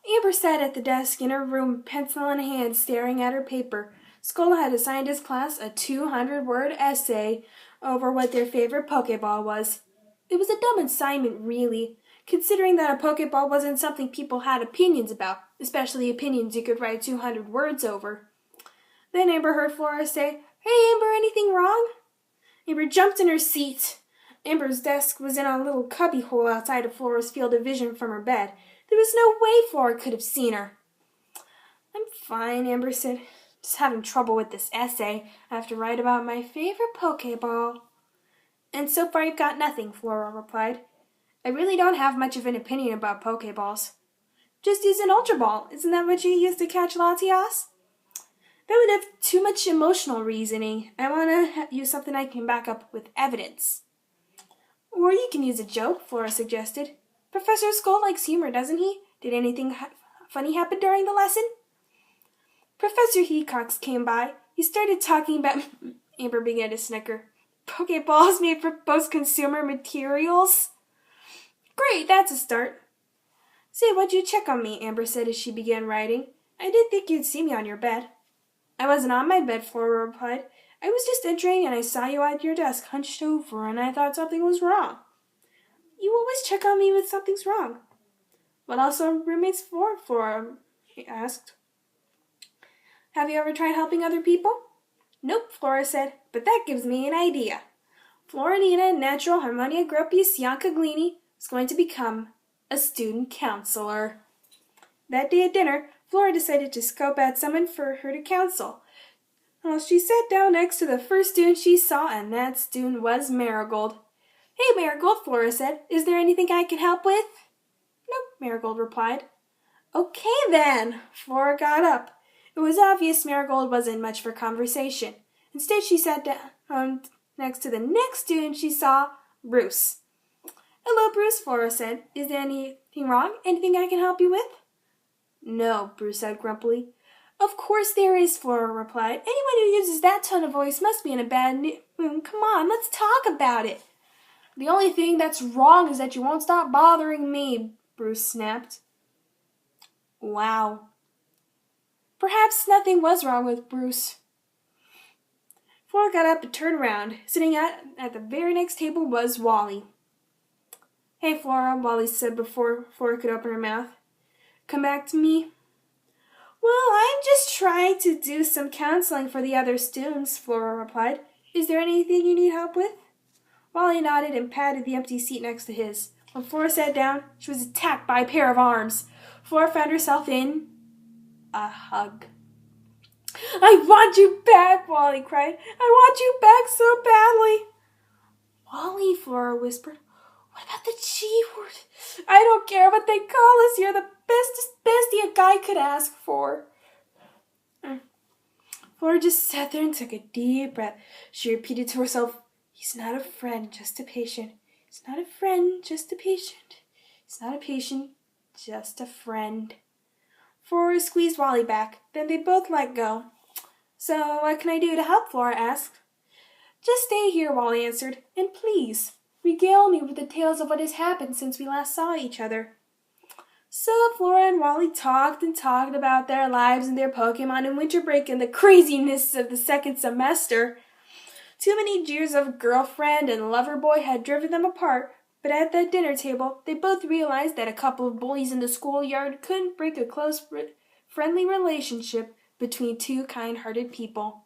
Amber sat at the desk in her room, pencil in hand, staring at her paper. School had assigned his class a 200-word essay over what their favorite Pokeball was. It was a dumb assignment, really, considering that a Pokeball wasn't something people had opinions about, especially opinions you could write 200 words over. Then Amber heard Flora say, "Hey, Amber, anything wrong?" Amber jumped in her seat. Amber's desk was in a little cubbyhole outside of Flora's field of vision from her bed. There was no way Flora could have seen her. "I'm fine," Amber said. "Just having trouble with this essay. I have to write about my favorite Pokeball." "And so far you've got nothing," Flora replied. "I really don't have much of an opinion about Pokeballs." "Just use an Ultra Ball. Isn't that what you used to catch Latias?" "That would have too much emotional reasoning. I want to use something I can back up with evidence." "Or you can use a joke," Flora suggested. "Professor Skull likes humor, doesn't he? Did anything funny happen during the lesson?" Professor Heacox came by. He started talking about... Amber began to snicker. "Pokeballs made for post-consumer materials?" "Great, that's a start." "Say, what'd you check on me?" Amber said as she began writing. "I didn't think you'd see me on your bed." "I wasn't on my bed," Flora replied. "I was just entering and I saw you at your desk hunched over and I thought something was wrong." "You always check on me when something's wrong." "What else are roommates for?" Flora asked. "Have you ever tried helping other people?" "Nope," Flora said, "but that gives me an idea." Florinina Natural Harmonia Gropius Yankaglini was going to become a student counselor. That day at dinner, Flora decided to scope out someone for her to counsel. Well, she sat down next to the first student she saw, and that student was Marigold. "Hey, Marigold," Flora said, "is there anything I can help with?" "Nope," Marigold replied. "Okay, then." Flora got up. It was obvious Marigold wasn't much for conversation. Instead, she sat down next to the next student she saw, Bruce. "Hello, Bruce," Flora said. "Is there anything wrong? Anything I can help you with?" "No," Bruce said grumpily. "Of course there is," Flora replied. "Anyone who uses that tone of voice must be in a bad mood. Come on, let's talk about it." "The only thing that's wrong is that you won't stop bothering me," Bruce snapped. Wow. Perhaps nothing was wrong with Bruce. Flora got up and turned around. Sitting at the very next table was Wally. "Hey, Flora," Wally said before Flora could open her mouth. "Come back to me?" "Well, I'm just trying to do some counseling for the other students," Flora replied. "Is there anything you need help with?" Wally nodded and patted the empty seat next to his. When Flora sat down, she was attacked by a pair of arms. Flora found herself in a hug. "I want you back," Wally cried. "I want you back so badly." "Wally," Flora whispered, "what about the G word?" "I don't care what they call us. You're the bestest bestie a guy could ask for." Flora just sat there and took a deep breath. She repeated to herself, "He's not a friend, just a patient. He's not a friend, just a patient. He's not a patient, just a friend." Flora squeezed Wally back. Then they both let go. "So what can I do to help?" Flora asked. "Just stay here," Wally answered, "and please regale me with the tales of what has happened since we last saw each other." So Flora and Wally talked and talked about their lives and their Pokemon and winter break and the craziness of the second semester. Too many years of girlfriend and lover boy had driven them apart, but at that dinner table they both realized that a couple of bullies in the schoolyard couldn't break a close, friendly relationship between two kind-hearted people.